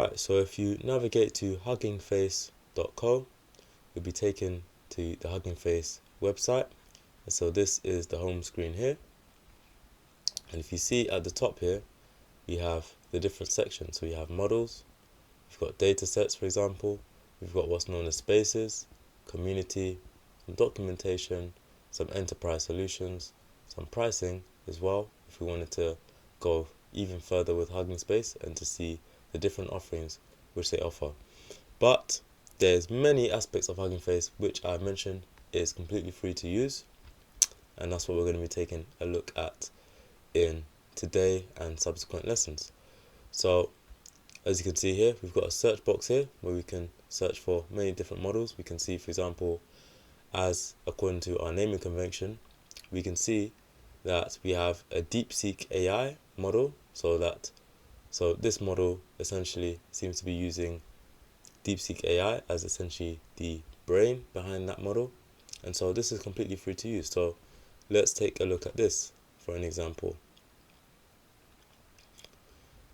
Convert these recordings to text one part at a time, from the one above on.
Alright, so if you navigate to huggingface.co, you'll be taken to the Hugging Face website. And so this is the home screen here. And if you see at the top here, we have the different sections. So we have models, we've got data sets, for example, we've got what's known as spaces, community, some documentation, some enterprise solutions, some pricing as well, if we wanted to go even further with Hugging Space and to see the different offerings which they offer. But there's many aspects of Hugging Face which I mentioned is completely free to use, and that's what we're going to be taking a look at in today and subsequent lessons. So as you can see here, we've got a search box here where we can search for many different models. We can see, for example, as according to our naming convention, we can see that we have a DeepSeek AI model. So this model essentially seems to be using DeepSeek AI as essentially the brain behind that model, and so this is completely free to use. So let's take a look at this for an example.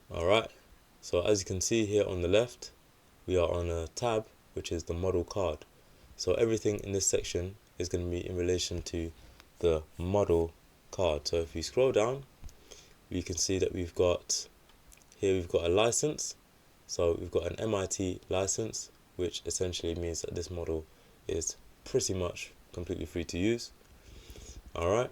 Alright, so as you can see here on the left, we are on a tab which is the model card. So everything in this section is going to be in relation to the model card. So if we scroll down, we can see that we've got a license. So we've got an MIT license, which essentially means that this model is pretty much completely free to use. Alright,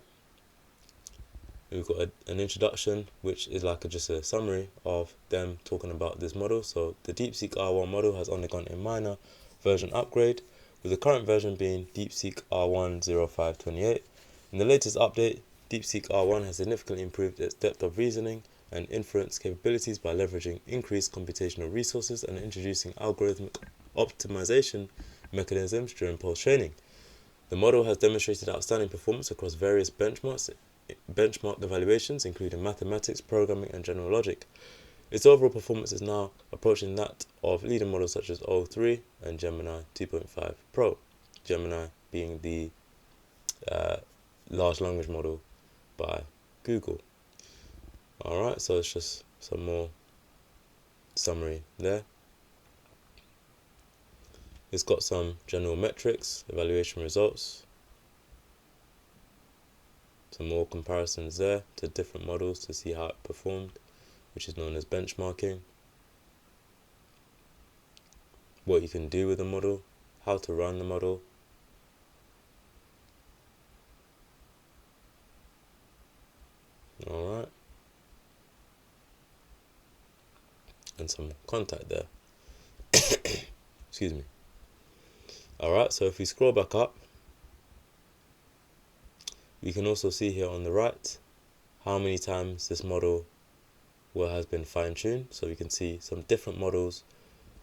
we've got an introduction, which is like just a summary of them talking about this model. So the DeepSeek R1 model has undergone a minor version upgrade, with the current version being DeepSeek R1 0528. In the latest update, DeepSeek R1 has significantly improved its depth of reasoning and inference capabilities by leveraging increased computational resources and introducing algorithmic optimization mechanisms during post-training. The model has demonstrated outstanding performance across various benchmark evaluations, including mathematics, programming, and general logic. Its overall performance is now approaching that of leading models such as O3 and Gemini 2.5 Pro. Gemini being the large language model by Google. Alright, so it's just some more summary there. It's got some general metrics, evaluation results, some more comparisons there to different models to see how it performed, which is known as benchmarking, what you can do with the model, how to run the model. Alright, and some contact there. Excuse me. Alright, so if we scroll back up, we can also see here on the right how many times this model has been fine-tuned. So we can see some different models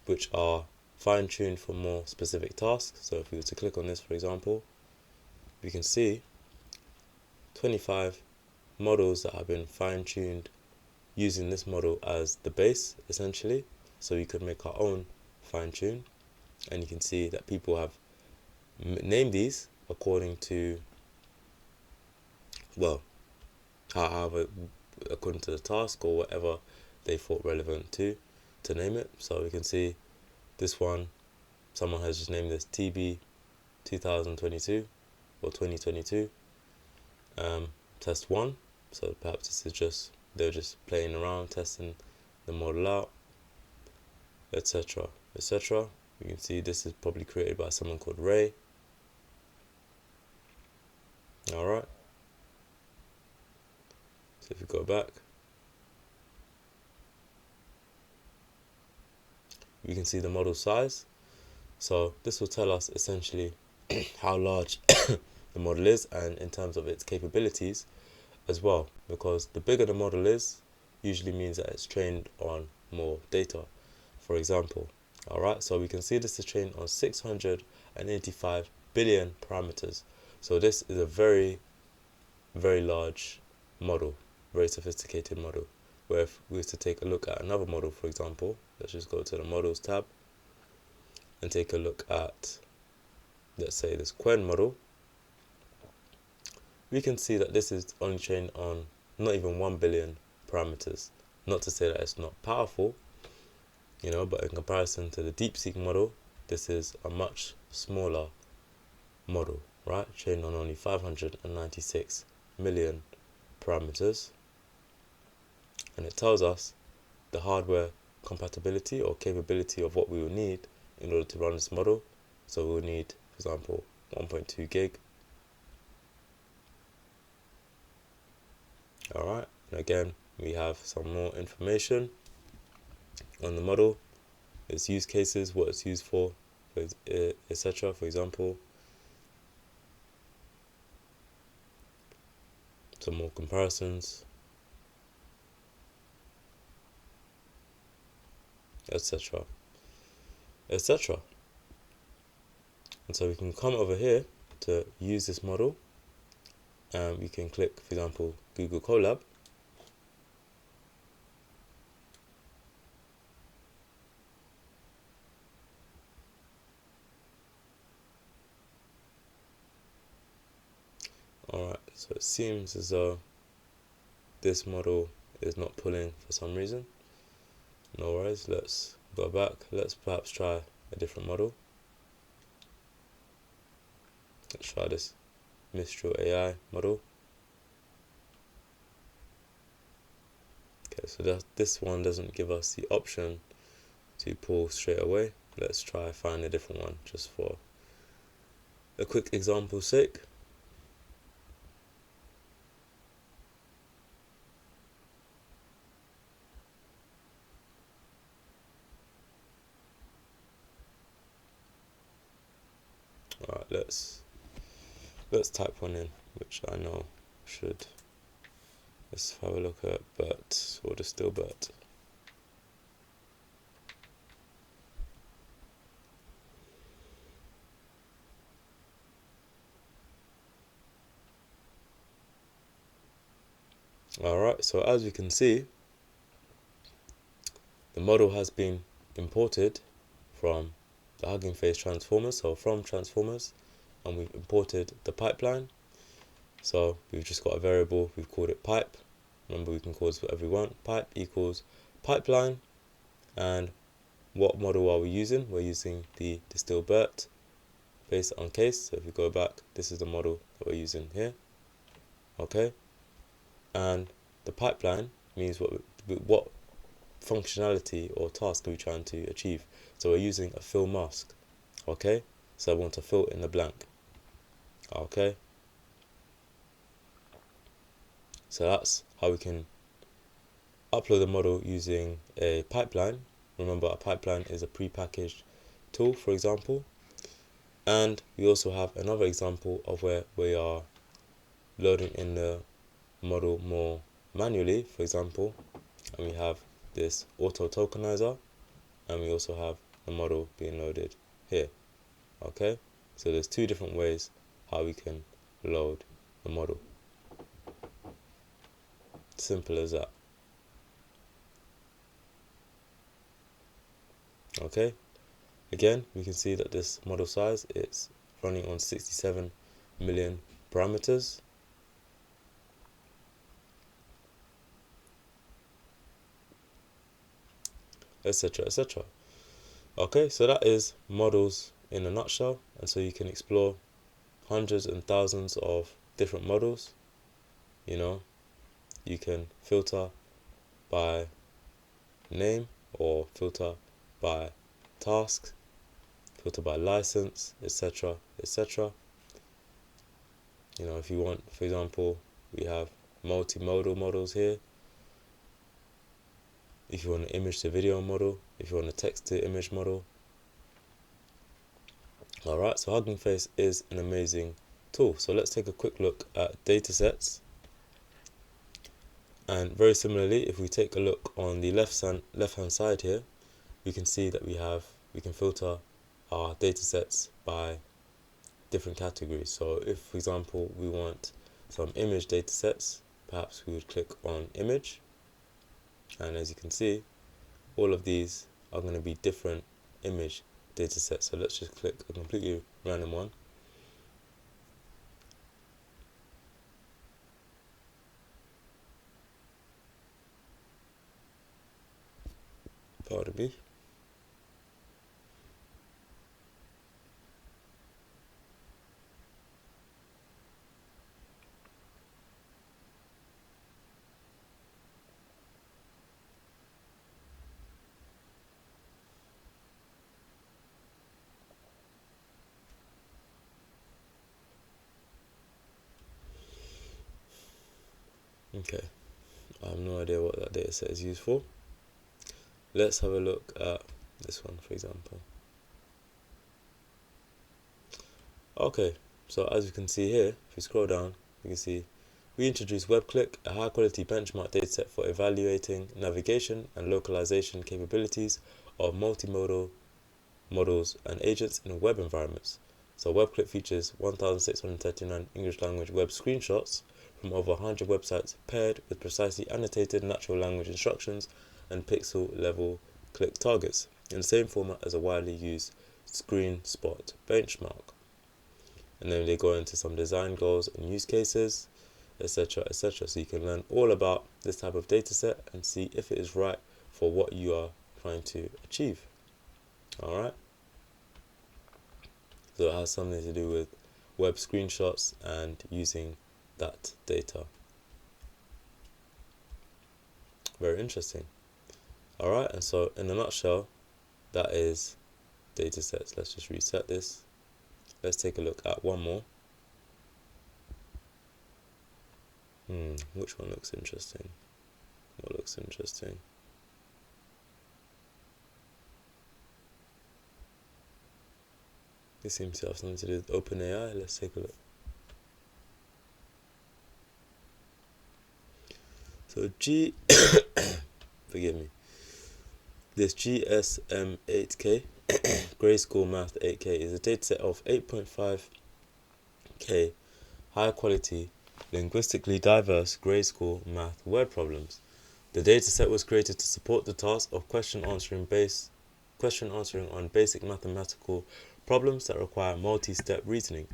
which are fine-tuned for more specific tasks. So if we were to click on this, for example, we can see 25 models that have been fine-tuned using this model as the base, essentially. So we could make our own fine-tune, and you can see that people have named these according to, well, however, according to the task or whatever they thought relevant to name it. So we can see this one, someone has just named this TB 2022 or 2022 test 1. So perhaps this is they're just playing around, testing the model out, etc, etc. You can see this is probably created by someone called Ray. Alright, so if we go back, we can see the model size. So this will tell us essentially how large the model is, and in terms of its capabilities as well, because the bigger the model is usually means that it's trained on more data, for example. Alright, so we can see this is trained on 685 billion parameters. So this is a very, very large model, very sophisticated model. Where if we were to take a look at another model, for example, let's just go to the models tab and take a look at, let's say, this Quen model. We can see that this is only trained on not even 1 billion parameters. Not to say that it's not powerful, but in comparison to the DeepSeek model, this is a much smaller model, right? Trained on only 596 million parameters, and it tells us the hardware compatibility or capability of what we will need in order to run this model. So we'll need, for example, 1.2 gig. Alright, and again, we have some more information on the model, its use cases, what it's used for, etc. For example, some more comparisons, etc. etc. And so we can come over here to use this model, and we can click, for example, Google Colab. Alright, so it seems as though this model is not pulling for some reason. No worries, let's go back. Let's perhaps try a different model. Let's try this Mistral AI model. Okay, so this one doesn't give us the option to pull straight away. Let's try find a different one just for a quick example's sake. Alright, let's type one in, which I know should. Let's have a look at BERT, or distill BERT. Alright, so as you can see, the model has been imported from the Hugging Face transformers, so from transformers, and we've imported the pipeline. So we've just got a variable, we've called it pipe. Remember, we can call this whatever we want. Pipe equals pipeline, and what model are we using? We're using the distill BERT based on case. So if we go back, this is the model that we're using here. Okay, and the pipeline means what functionality or task are we trying to achieve. So we're using a fill mask. Okay, so I want to fill in the blank. Okay, so that's how we can upload the model using a pipeline. Remember, a pipeline is a pre-packaged tool, for example. And we also have another example of where we are loading in the model more manually, for example, and we have this auto tokenizer, and we also have the model being loaded here. Okay, so there's two different ways how we can load the model. Simple as that. Okay, again, we can see that this model size is running on 67 million parameters. Etc. etc. Okay, so that is models in a nutshell, and so you can explore hundreds and thousands of different models. You can filter by name, or filter by task, filter by license, etc. etc. If you want, for example, we have multimodal models here. If you want an image to video model, if you want a text to image model. Alright, so Hugging Face is an amazing tool. So let's take a quick look at datasets. And very similarly, if we take a look on the left hand side here, we can see that we can filter our datasets by different categories. So if, for example, we want some image datasets, perhaps we would click on image, and as you can see, all of these are going to be different image datasets. So let's just click a completely random one. Pardon me. Okay, I have no idea what that data set is used for. Let's have a look at this one, for example. Okay, so as you can see here, if you scroll down, you can see we introduced WebClick, a high-quality benchmark dataset for evaluating navigation and localization capabilities of multimodal models and agents in web environments. So WebClick features 1,639 English language web screenshots from over 100 websites paired with precisely annotated natural language instructions and pixel level click targets in the same format as a widely used screen spot benchmark. And then they go into some design goals and use cases, etc., etc. So you can learn all about this type of data set and see if it is right for what you are trying to achieve. Alright, so it has something to do with web screenshots and using that data. Very interesting. Alright, and so in a nutshell, that is data sets. Let's just reset this. Let's take a look at one more. Which one looks interesting? What looks interesting? This seems to have something to do with OpenAI. Let's take a look. So forgive me. This GSM8K, Grade School Math 8K, is a dataset of 8.5K high quality, linguistically diverse grade school math word problems. The dataset was created to support the task of question answering on basic mathematical problems that require multi-step reasoning.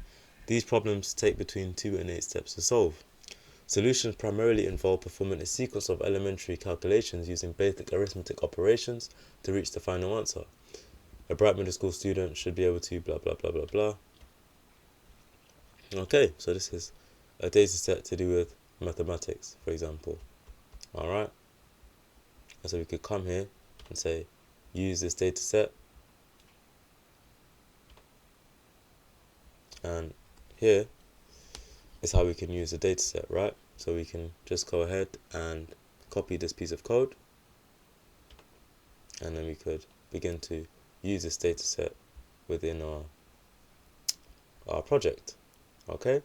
These problems take between 2 and 8 steps to solve. Solutions primarily involve performing a sequence of elementary calculations using basic arithmetic operations to reach the final answer. A bright middle school student should be able to blah blah blah blah blah. Okay, so this is a data set to do with mathematics, for example. Alright, and so we could come here and say use this data set, and here is how we can use the data set, right? So we can just go ahead and copy this piece of code, and then we could begin to use this data set within our project. Okay,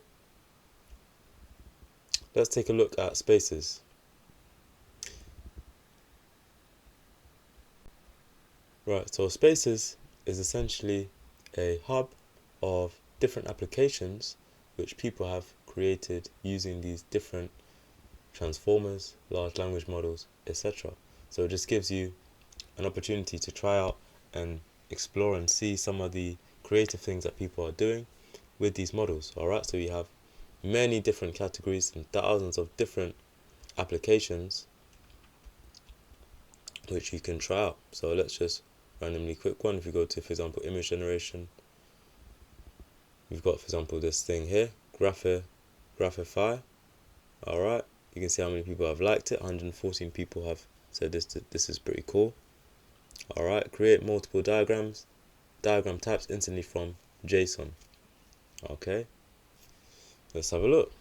let's take a look at spaces. Right, so spaces is essentially a hub of different applications which people have created using these different transformers, large language models, etc. So it just gives you an opportunity to try out and explore and see some of the creative things that people are doing with these models. Alright, so we have many different categories and thousands of different applications which you can try out. So let's just randomly quick one. If you go to, for example, image generation, we've got, for example, this thing here, Graphify. Alright, you can see how many people have liked it. 114 people have said this is pretty cool. Alright, create multiple diagram types instantly from JSON. Okay, let's have a look.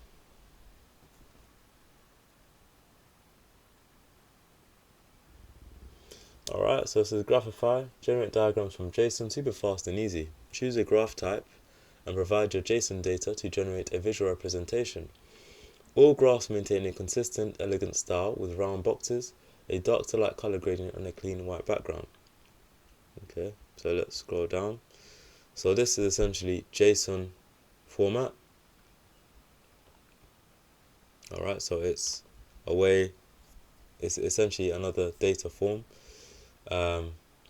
Alright, so it says Graphify, generate diagrams from JSON, super fast and easy. Choose a graph type and provide your JSON data to generate a visual representation. All graphs maintain a consistent, elegant style with round boxes, a dark to light color gradient and a clean white background. Okay, so let's scroll down. So this is essentially JSON format. Alright, so it's essentially another data form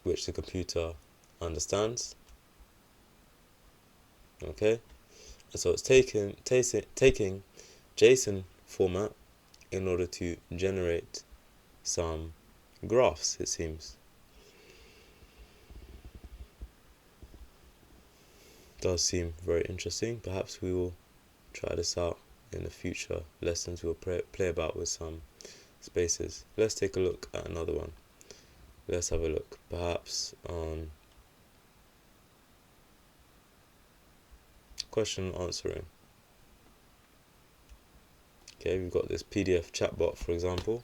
which the computer understands. Okay, and so it's taking JSON format in order to generate some graphs, it seems. Does seem very interesting. Perhaps we will try this out in the future lessons. We'll play about with some spaces. Let's take a look at another one. Let's have a look perhaps on question answering. Okay, we've got this PDF chatbot, for example.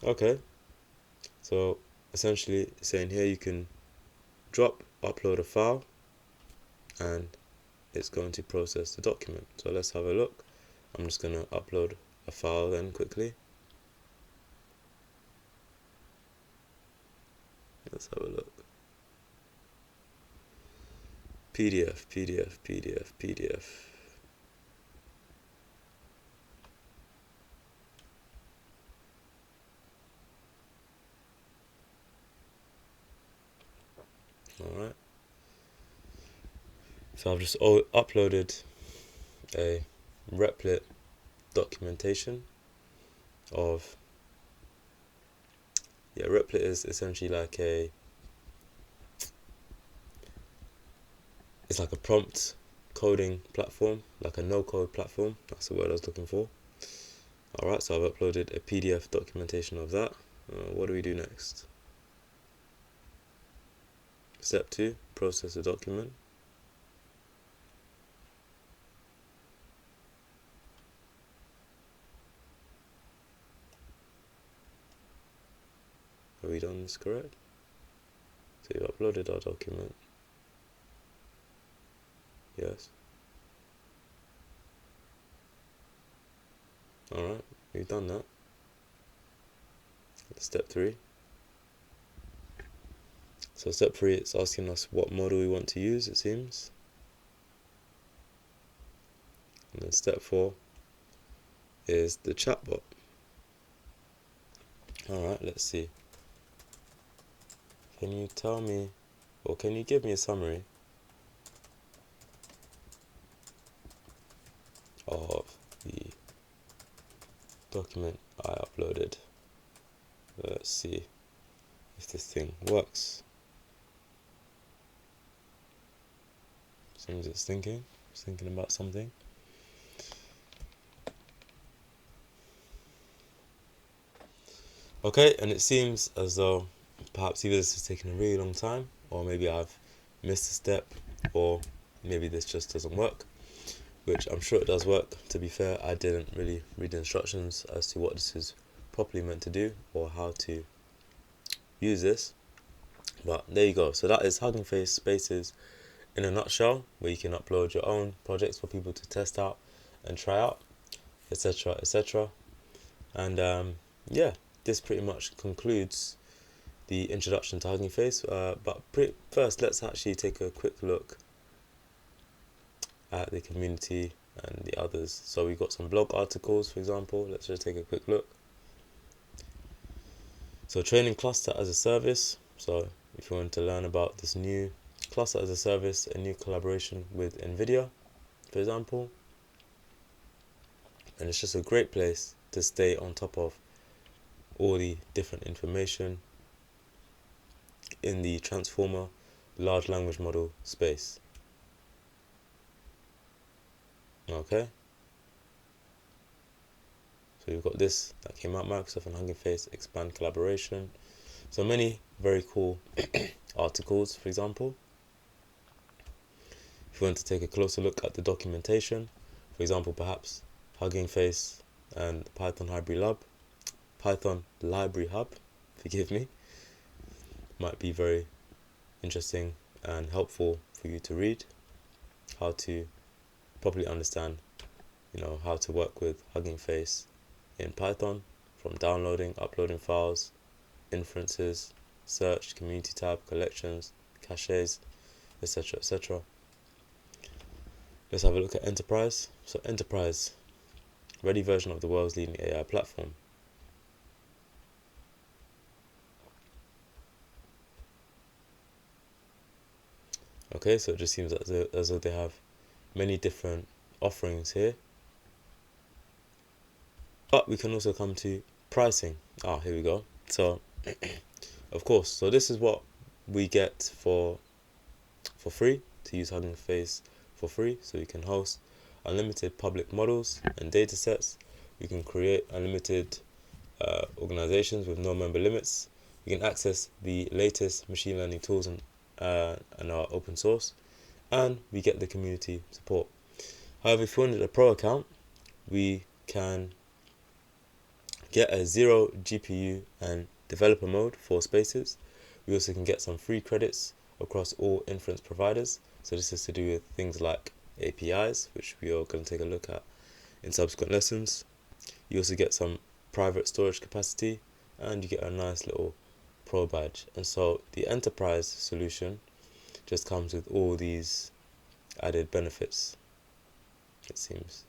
Okay, so essentially saying here you can upload a file, and it's going to process the document. So let's have a look. I'm just going to upload a file then quickly. Let's have a look. PDF, PDF, PDF, PDF. Alright. So I've just uploaded a Replit documentation of, Replit is essentially like it's like a prompt coding platform, like a no-code platform. That's the word I was looking for. Alright, so I've uploaded a PDF documentation of that. What do we do next? Step 2, process the document. Have we done this correct? So you've uploaded our document. Yes. Alright, we've done that. Step 3. So step 3, it's asking us what model we want to use, it seems. And then step 4 is the chatbot. Alright, let's see. Can you tell me, or can you give me a summary of the document I uploaded? Let's see if this thing works. Seems it's thinking about something. Okay, and it seems as though perhaps either this is taking a really long time, or maybe I've missed a step, or maybe this just doesn't work, which I'm sure it does work. To be fair, I didn't really read the instructions as to what this is properly meant to do or how to use this, but there you go. So that is Hugging Face Spaces in a nutshell, where you can upload your own projects for people to test out and try out, etc, etc. And yeah, this pretty much concludes the introduction to Hugging Face, but first let's actually take a quick look at the community and the others. So we got some blog articles, for example. Let's just take a quick look. So training cluster as a service. So if you want to learn about this new cluster as a service, a new collaboration with NVIDIA, for example, and it's just a great place to stay on top of all the different information in the transformer large language model space. Okay, so you've got this that came out, Microsoft and Hugging Face expand collaboration. So many very cool articles, for example. If you want to take a closer look at the documentation, for example, perhaps Hugging Face and Python Library Hub, forgive me, might be very interesting and helpful for you to read, how to properly understand, how to work with Hugging Face in Python, from downloading, uploading files, inferences, search, community tab, collections, caches, etc, etc. Let's have a look at Enterprise. So Enterprise, ready version of the world's leading AI platform. Okay, so it just seems as though they have many different offerings here. But we can also come to pricing. Here we go. So, of course, so this is what we get for free, to use Hugging Face for free. So you can host unlimited public models and datasets. You can create unlimited organizations with no member limits. You can access the latest machine learning tools and and are open source, and we get the community support. However, if you wanted a pro account, we can get a 0 GPU and developer mode for Spaces. We also can get some free credits across all inference providers. So this is to do with things like APIs, which we are going to take a look at in subsequent lessons. You also get some private storage capacity, and you get a nice little pro badge. And so the enterprise solution just comes with all these added benefits, it seems.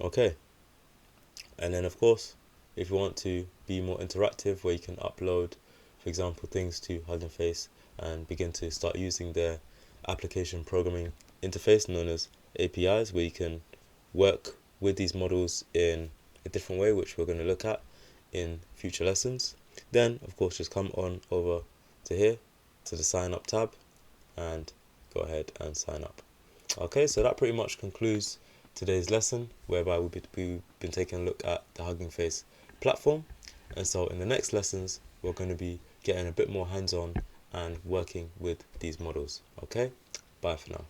Okay, and then of course, if you want to be more interactive, where you can upload, for example, things to Hugging Face and begin to start using their application programming interface known as APIs, where you can work with these models in a different way, which we're going to look at in future lessons, then of course just come on over to here to the sign up tab and go ahead and sign up. Okay, so that pretty much concludes today's lesson, whereby we've been taking a look at the Hugging Face platform. And so in the next lessons, we're going to be getting a bit more hands-on and working with these models. Okay, bye for now.